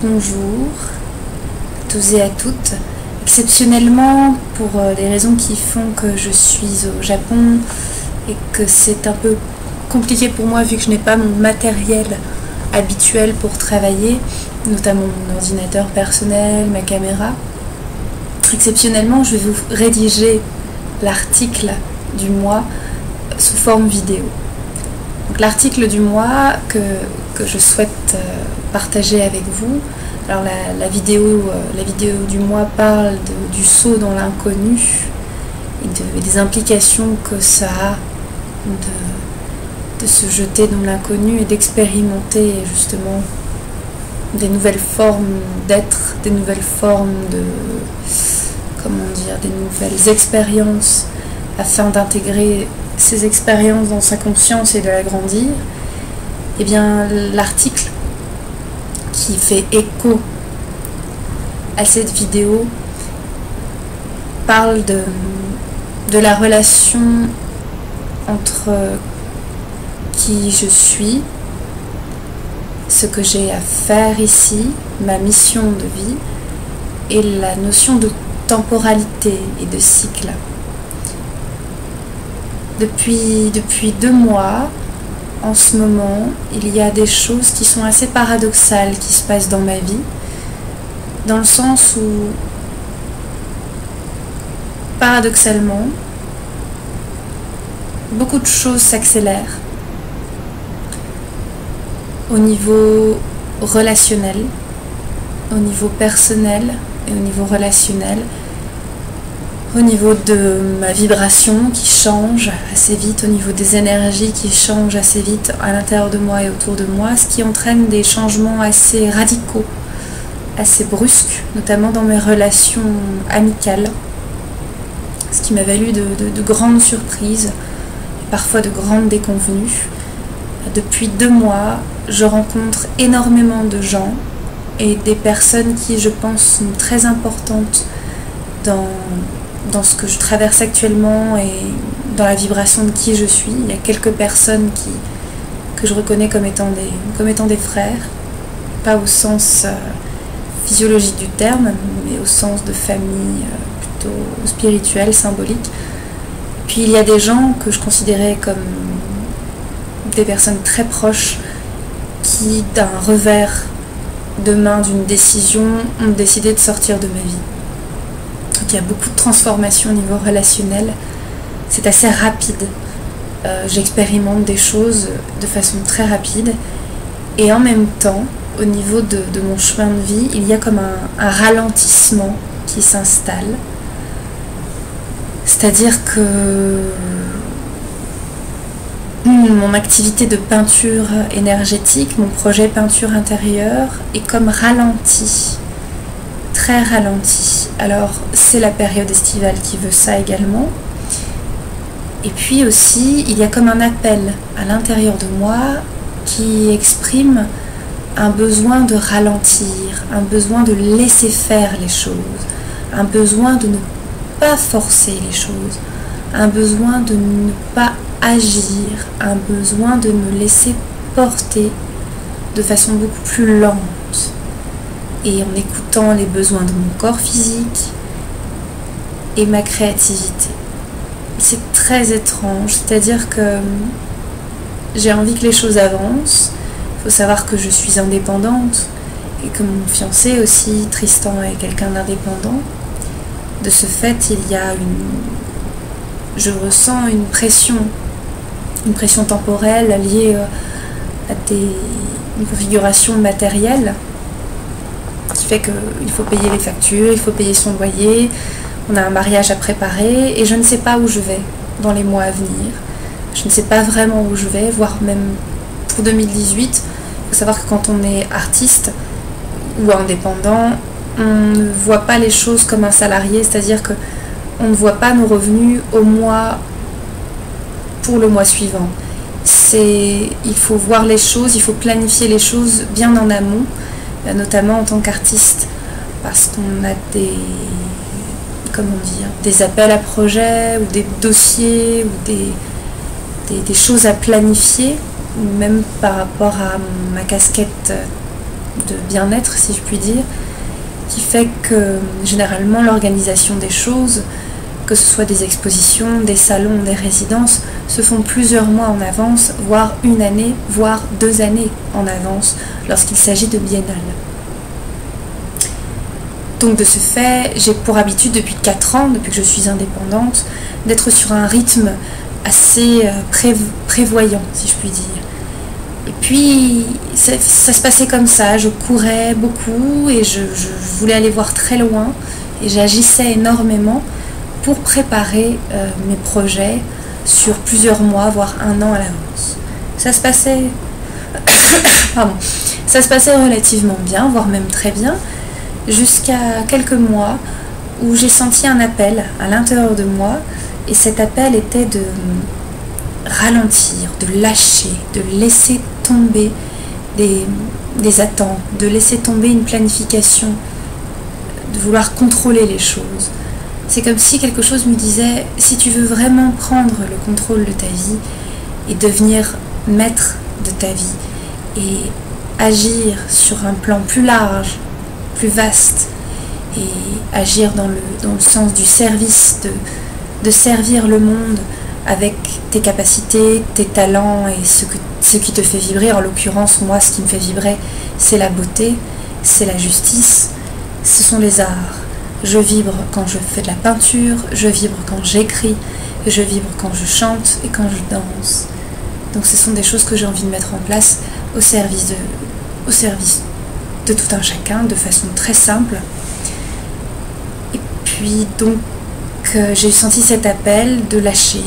bonjour à tous et à toutes. Exceptionnellement, pour des raisons qui font que je suis au Japon et que c'est un peu compliqué pour moi vu que je n'ai pas mon matériel habituel pour travailler, notamment mon ordinateur personnel, ma caméra. Exceptionnellement, je vais vous rédiger l'article du mois sous forme vidéo. L'article du mois que je souhaite partager avec vous. Alors la vidéo du mois parle du saut dans l'inconnu et des implications que ça a de se jeter dans l'inconnu et d'expérimenter justement des nouvelles formes d'être, des nouvelles formes des nouvelles expériences afin d'intégrer ces expériences dans sa conscience et de l'agrandir. Et bien l'article qui fait écho à cette vidéo parle de la relation entre qui je suis, ce que j'ai à faire ici, ma mission de vie, et la notion de temporalité et de cycle. Depuis 2 mois, en ce moment, il y a des choses qui sont assez paradoxales qui se passent dans ma vie, dans le sens où, paradoxalement, beaucoup de choses s'accélèrent au niveau relationnel, au niveau personnel et au niveau relationnel, au niveau de ma vibration qui change assez vite, au niveau des énergies qui changent assez vite à l'intérieur de moi et autour de moi, ce qui entraîne des changements assez radicaux, assez brusques, notamment dans mes relations amicales, ce qui m'a valu de grandes surprises, et parfois de grandes déconvenues. Depuis 2 mois, je rencontre énormément de gens et des personnes qui, je pense, sont très importantes dans ce que je traverse actuellement et dans la vibration de qui je suis. Il y a quelques personnes que je reconnais comme étant des frères, pas au sens physiologique du terme, mais au sens de famille plutôt spirituelle, symbolique. Puis il y a des gens que je considérais comme des personnes très proches qui, d'un revers de main d'une décision, ont décidé de sortir de ma vie. Donc il y a beaucoup de transformations au niveau relationnel. C'est assez rapide. J'expérimente des choses de façon très rapide. Et en même temps, au niveau de mon chemin de vie, il y a comme un ralentissement qui s'installe. C'est-à-dire que mon activité de peinture énergétique, mon projet peinture intérieure est comme ralenti, très ralenti. Alors c'est la période estivale qui veut ça également. Et puis aussi il y a comme un appel à l'intérieur de moi qui exprime un besoin de ralentir, un besoin de laisser faire les choses, un besoin de ne pas forcer les choses, un besoin de ne pas agir, un besoin de me laisser porter de façon beaucoup plus lente et en écoutant les besoins de mon corps physique et ma créativité. C'est très étrange, c'est-à-dire que j'ai envie que les choses avancent. Il faut savoir que je suis indépendante et que mon fiancé aussi, Tristan, est quelqu'un d'indépendant. De ce fait, je ressens une pression temporelle liée à une configuration matérielle qui fait qu'il faut payer les factures, il faut payer son loyer, on a un mariage à préparer et je ne sais pas où je vais dans les mois à venir. Je ne sais pas vraiment où je vais, voire même pour 2018. Il faut savoir que quand on est artiste ou indépendant, on ne voit pas les choses comme un salarié, c'est-à-dire qu'on ne voit pas nos revenus au mois pour le mois suivant. Il faut voir les choses, il faut planifier les choses bien en amont, notamment en tant qu'artiste, parce qu'on a des appels à projets ou des dossiers ou des choses à planifier, ou même par rapport à ma casquette de bien-être, si je puis dire, qui fait que généralement l'organisation des choses, que ce soit des expositions, des salons, des résidences, se font plusieurs mois en avance, voire une année, voire 2 années en avance lorsqu'il s'agit de biennales. Donc de ce fait, j'ai pour habitude depuis 4 ans, depuis que je suis indépendante, d'être sur un rythme assez prévoyant, si je puis dire. Et puis, ça se passait comme ça, je courais beaucoup et je voulais aller voir très loin et j'agissais énormément pour préparer mes projets sur plusieurs mois, voire 1 an à l'avance. Ça se passait ça se passait relativement bien, voire même très bien, jusqu'à quelques mois où j'ai senti un appel à l'intérieur de moi, et cet appel était de ralentir, de lâcher, de laisser tomber des attentes, de laisser tomber une planification, de vouloir contrôler les choses. C'est comme si quelque chose me disait, si tu veux vraiment prendre le contrôle de ta vie et devenir maître de ta vie et agir sur un plan plus large, plus vaste, et agir dans le sens du service, de servir le monde avec tes capacités, tes talents et ce qui te fait vibrer. En l'occurrence, moi, ce qui me fait vibrer, c'est la beauté, c'est la justice, ce sont les arts. Je vibre quand je fais de la peinture, je vibre quand j'écris, je vibre quand je chante et quand je danse. Donc ce sont des choses que j'ai envie de mettre en place au service de tout un chacun, de façon très simple. Et puis donc j'ai senti cet appel de lâcher,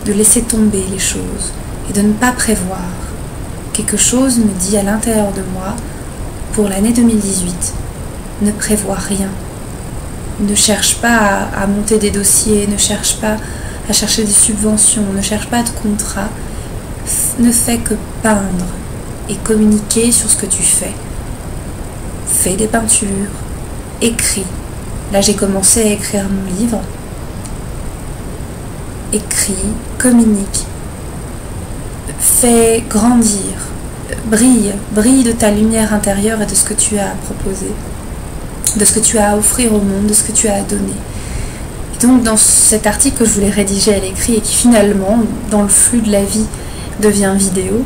de laisser tomber les choses et de ne pas prévoir. Quelque chose me dit à l'intérieur de moi, pour l'année 2018, ne prévois rien. Ne cherche pas à monter des dossiers, ne cherche pas à chercher des subventions, ne cherche pas de contrat. Ne fais que peindre et communiquer sur ce que tu fais. Fais des peintures, écris. Là, j'ai commencé à écrire mon livre. Écris, communique, fais grandir, brille de ta lumière intérieure et de ce que tu as à proposer, de ce que tu as à offrir au monde, de ce que tu as à donner. Et donc dans cet article que je voulais rédiger à l'écrit et qui finalement, dans le flux de la vie, devient vidéo,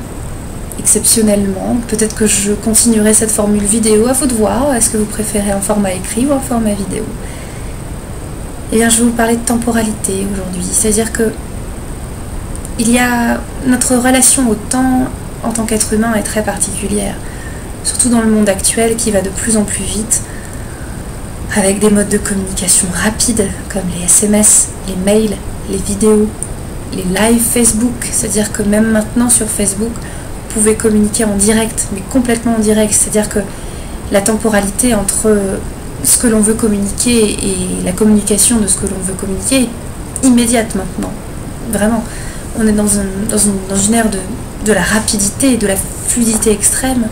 exceptionnellement, peut-être que je continuerai cette formule vidéo, à vous de voir, est-ce que vous préférez un format écrit ou un format vidéo? Eh bien, je vais vous parler de temporalité aujourd'hui, c'est-à-dire que notre relation au temps en tant qu'être humain est très particulière, surtout dans le monde actuel qui va de plus en plus vite, avec des modes de communication rapides comme les SMS, les mails, les vidéos, les lives Facebook, c'est-à-dire que même maintenant sur Facebook, vous pouvez communiquer en direct, mais complètement en direct, c'est-à-dire que la temporalité entre ce que l'on veut communiquer et la communication de ce que l'on veut communiquer est immédiate maintenant. Vraiment, on est dans une ère de la rapidité, de la fluidité extrême.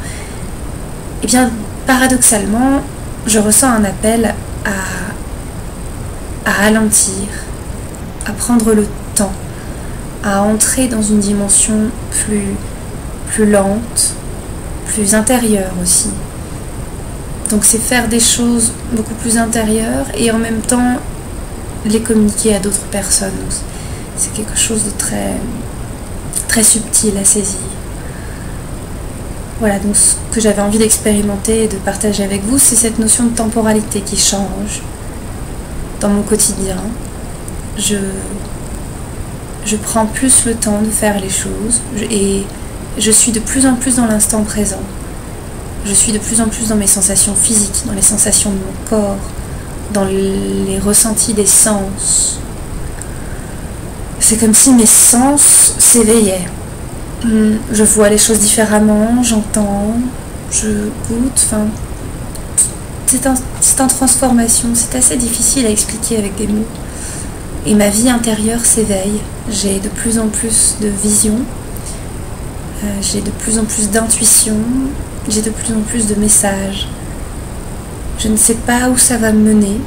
Et bien, paradoxalement, je ressens un appel à ralentir, à prendre le temps, à entrer dans une dimension plus lente, plus intérieure aussi. Donc c'est faire des choses beaucoup plus intérieures et en même temps les communiquer à d'autres personnes. C'est quelque chose de très, très subtil à saisir. Voilà, donc ce que j'avais envie d'expérimenter et de partager avec vous, c'est cette notion de temporalité qui change dans mon quotidien. Je prends plus le temps de faire les choses et je suis de plus en plus dans l'instant présent. Je suis de plus en plus dans mes sensations physiques, dans les sensations de mon corps, dans les ressentis des sens. C'est comme si mes sens s'éveillaient. Je vois les choses différemment, j'entends, je goûte, enfin... C'est en transformation, c'est assez difficile à expliquer avec des mots. Et ma vie intérieure s'éveille, j'ai de plus en plus de vision, j'ai de plus en plus d'intuition, j'ai de plus en plus de messages. Je ne sais pas où ça va me mener,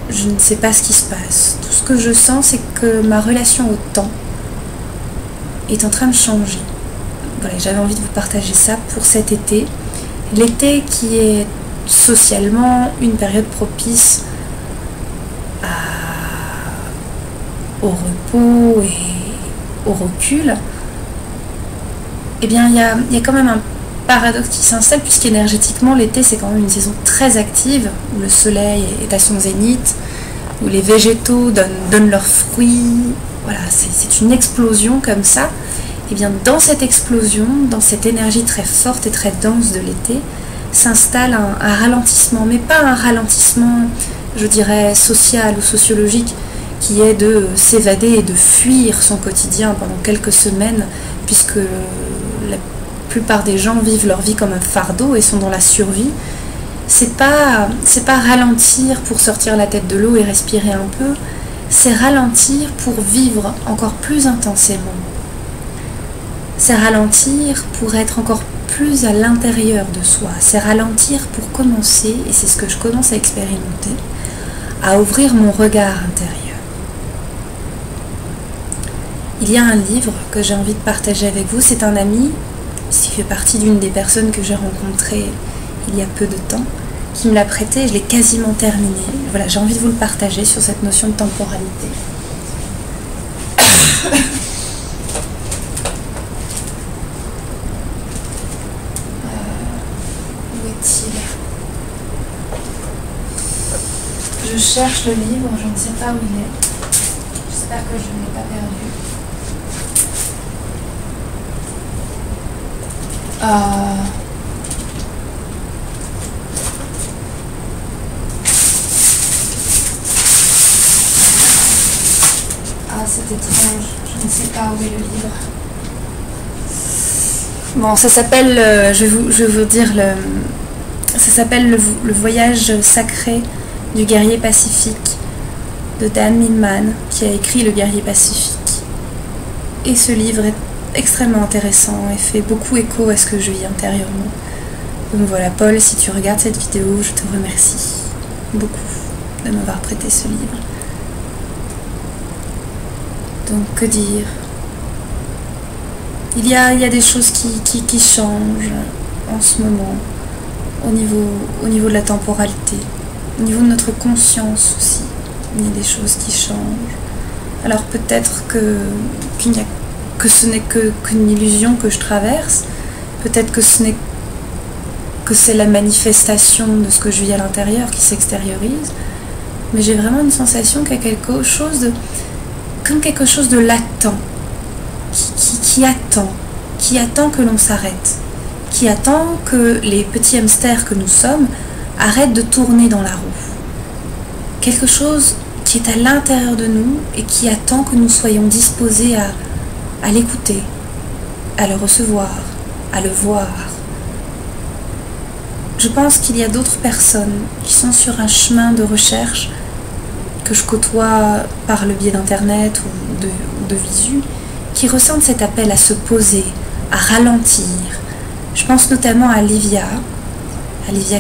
je ne sais pas ce qui se passe. Tout ce que je sens, c'est que ma relation au temps est en train de changer. Voilà, j'avais envie de vous partager ça pour cet été, L'été qui est socialement une période propice au repos et au recul, eh bien il y a quand même un paradoxe qui s'installe, puisqu'énergétiquement l'été c'est quand même une saison très active, où le soleil est à son zénith, où les végétaux donnent leurs fruits, voilà, c'est une explosion comme ça. Et bien dans cette explosion, dans cette énergie très forte et très dense de l'été, s'installe un ralentissement, mais pas un ralentissement, je dirais, social ou sociologique, qui est de s'évader et de fuir son quotidien pendant quelques semaines, puisque la plupart des gens vivent leur vie comme un fardeau et sont dans la survie. C'est pas ralentir pour sortir la tête de l'eau et respirer un peu, c'est ralentir pour vivre encore plus intensément. C'est ralentir pour être encore plus à l'intérieur de soi. C'est ralentir pour commencer, et c'est ce que je commence à expérimenter, à ouvrir mon regard intérieur. Il y a un livre que j'ai envie de partager avec vous. C'est un ami, qui fait partie d'une des personnes que j'ai rencontrées il y a peu de temps, qui me l'a prêté et je l'ai quasiment terminé. Voilà, j'ai envie de vous le partager sur cette notion de temporalité. Où est-il? Je cherche le livre, je ne sais pas où il est. J'espère que je ne l'ai pas perdu. C'est étrange, je ne sais pas où est le livre. Bon, ça s'appelle, je vais vous dire, ça s'appelle le voyage sacré du guerrier pacifique de Dan Millman, qui a écrit Le guerrier pacifique. Et ce livre est extrêmement intéressant et fait beaucoup écho à ce que je vis intérieurement. Donc voilà, Paul, si tu regardes cette vidéo, je te remercie beaucoup de m'avoir prêté ce livre. Donc que dire? Il y a des choses qui changent en ce moment au niveau de la temporalité, au niveau de notre conscience aussi. Il y a des choses qui changent. Alors peut-être que ce n'est qu'une illusion que je traverse, peut-être que c'est la manifestation de ce que je vis à l'intérieur qui s'extériorise, mais j'ai vraiment une sensation qu'il y a quelque chose de latent, qui attend que l'on s'arrête, qui attend que les petits hamsters que nous sommes arrêtent de tourner dans la roue. Quelque chose qui est à l'intérieur de nous et qui attend que nous soyons disposés à l'écouter, à le recevoir, à le voir. Je pense qu'il y a d'autres personnes qui sont sur un chemin de recherche que je côtoie par le biais d'internet ou de visu, qui ressentent cet appel à se poser, à ralentir. Je pense notamment à Livia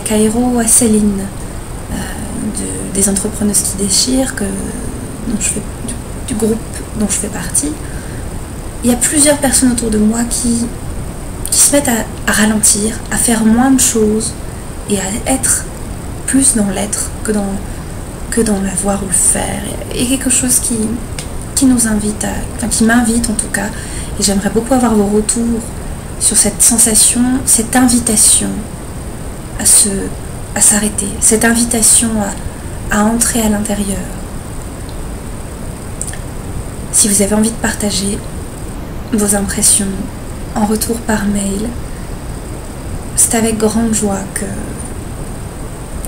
Cairo, à Céline, des entrepreneuses qui déchirent, du groupe dont je fais partie. Il y a plusieurs personnes autour de moi qui se mettent à ralentir, à faire moins de choses et à être plus dans l'être que dans l'avoir ou le faire. Et quelque chose qui nous invite qui m'invite en tout cas, et j'aimerais beaucoup avoir vos retours sur cette sensation, cette invitation à s'arrêter, cette invitation à entrer à l'intérieur. Si vous avez envie de partager vos impressions en retour par mail, c'est avec grande joie que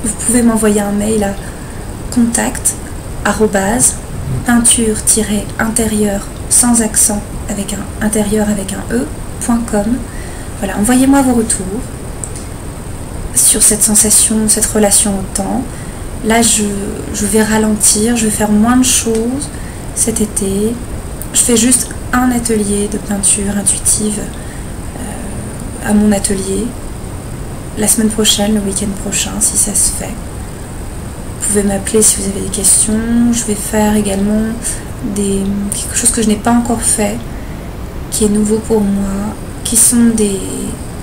vous pouvez m'envoyer un mail à contact@peinture-intérieur sans accent avec un intérieur avec un e.com. Voilà, envoyez-moi vos retours sur cette sensation, cette relation au temps. Là, je vais ralentir, je vais faire moins de choses cet été. Je fais juste un atelier de peinture intuitive à mon atelier. La semaine prochaine, le week-end prochain, si ça se fait. Vous pouvez m'appeler si vous avez des questions. Je vais faire également quelque chose que je n'ai pas encore fait, qui est nouveau pour moi, qui sont des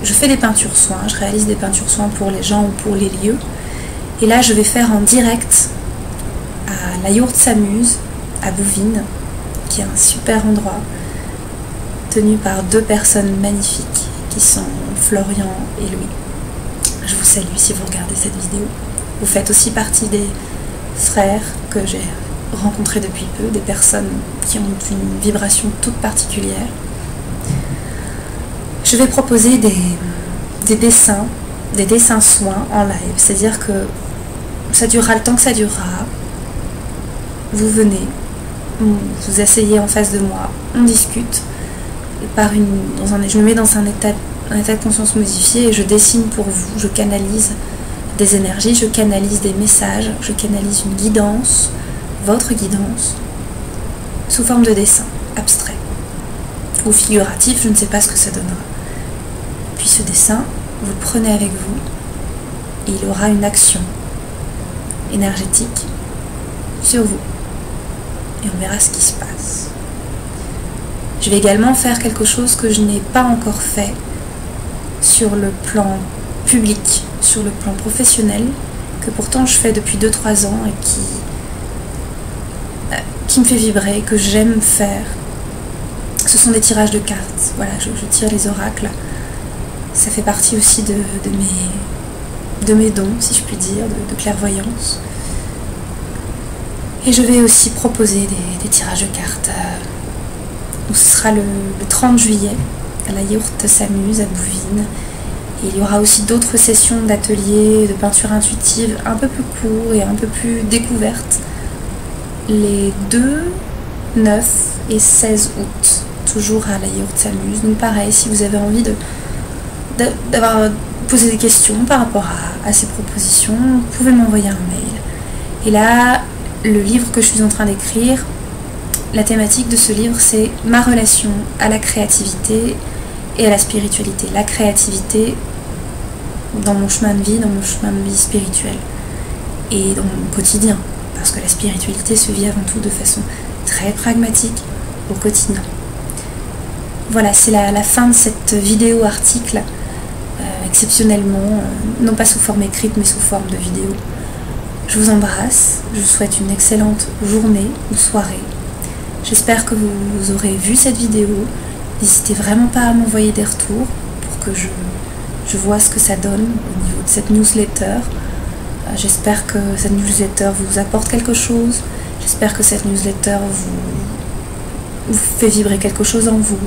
je fais des peintures soins, je réalise des peintures soins pour les gens ou pour les lieux. Et là, je vais faire en direct à la Yourte s'amuse, à Bouvines, qui est un super endroit, tenu par 2 personnes magnifiques, qui sont Florian et Louis. Je vous salue si vous regardez cette vidéo. Vous faites aussi partie des frères que j'ai rencontrés depuis peu, des personnes qui ont une vibration toute particulière. Je vais proposer des dessins soins en live, c'est-à-dire que ça durera le temps que ça durera. Vous venez, vous asseyez en face de moi, on discute, et je me mets dans un état de conscience modifié et je dessine pour vous, je canalise des énergies, je canalise des messages, je canalise une guidance, votre guidance, sous forme de dessin abstrait ou figuratif, je ne sais pas ce que ça donnera. Puis ce dessin, vous le prenez avec vous et il aura une action énergétique sur vous. Et on verra ce qui se passe. Je vais également faire quelque chose que je n'ai pas encore fait sur le plan public, sur le plan professionnel, que pourtant je fais depuis 2-3 ans et qui me fait vibrer, que j'aime faire. Ce sont des tirages de cartes. Voilà, je tire les oracles. Ça fait partie aussi de mes dons, si je puis dire, de clairvoyance. Et je vais aussi proposer des tirages de cartes. Ce sera le 30 juillet, à la Yourte s'amuse, à Bouvines. Et il y aura aussi d'autres sessions d'ateliers de peinture intuitive un peu plus courts et un peu plus découvertes. Les 2, 9 et 16 août, toujours à la Yourte s'amuse. Donc pareil, si vous avez envie d'avoir posé des questions par rapport à ces propositions, vous pouvez m'envoyer un mail. Et là, le livre que je suis en train d'écrire, la thématique de ce livre, c'est ma relation à la créativité et à la spiritualité. La créativité dans mon chemin de vie spirituel et dans mon quotidien. Parce que la spiritualité se vit avant tout de façon très pragmatique au quotidien. Voilà, c'est la fin de cette vidéo article, exceptionnellement, non pas sous forme écrite mais sous forme de vidéo. Je vous embrasse, je vous souhaite une excellente journée ou soirée. J'espère que vous aurez vu cette vidéo. N'hésitez vraiment pas à m'envoyer des retours pour que je vois ce que ça donne au niveau de cette newsletter. J'espère que cette newsletter vous apporte quelque chose. J'espère que cette newsletter vous fait vibrer quelque chose en vous.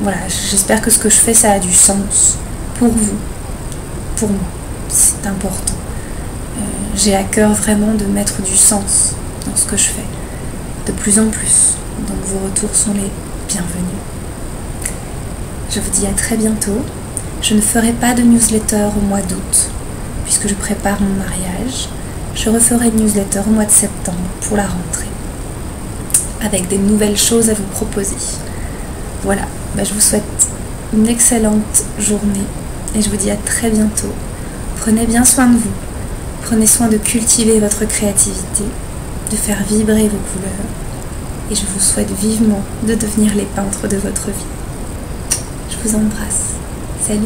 Voilà, j'espère que ce que je fais, ça a du sens pour vous, pour moi. C'est important. J'ai à cœur vraiment de mettre du sens dans ce que je fais, de plus en plus. Donc vos retours sont les bienvenus. Je vous dis à très bientôt. Je ne ferai pas de newsletter au mois d'août, puisque je prépare mon mariage. Je referai une newsletter au mois de septembre pour la rentrée, avec des nouvelles choses à vous proposer. Voilà, je vous souhaite une excellente journée et je vous dis à très bientôt. Prenez bien soin de vous. Prenez soin de cultiver votre créativité, de faire vibrer vos couleurs. Et je vous souhaite vivement de devenir les peintres de votre vie. Je vous embrasse. Salut!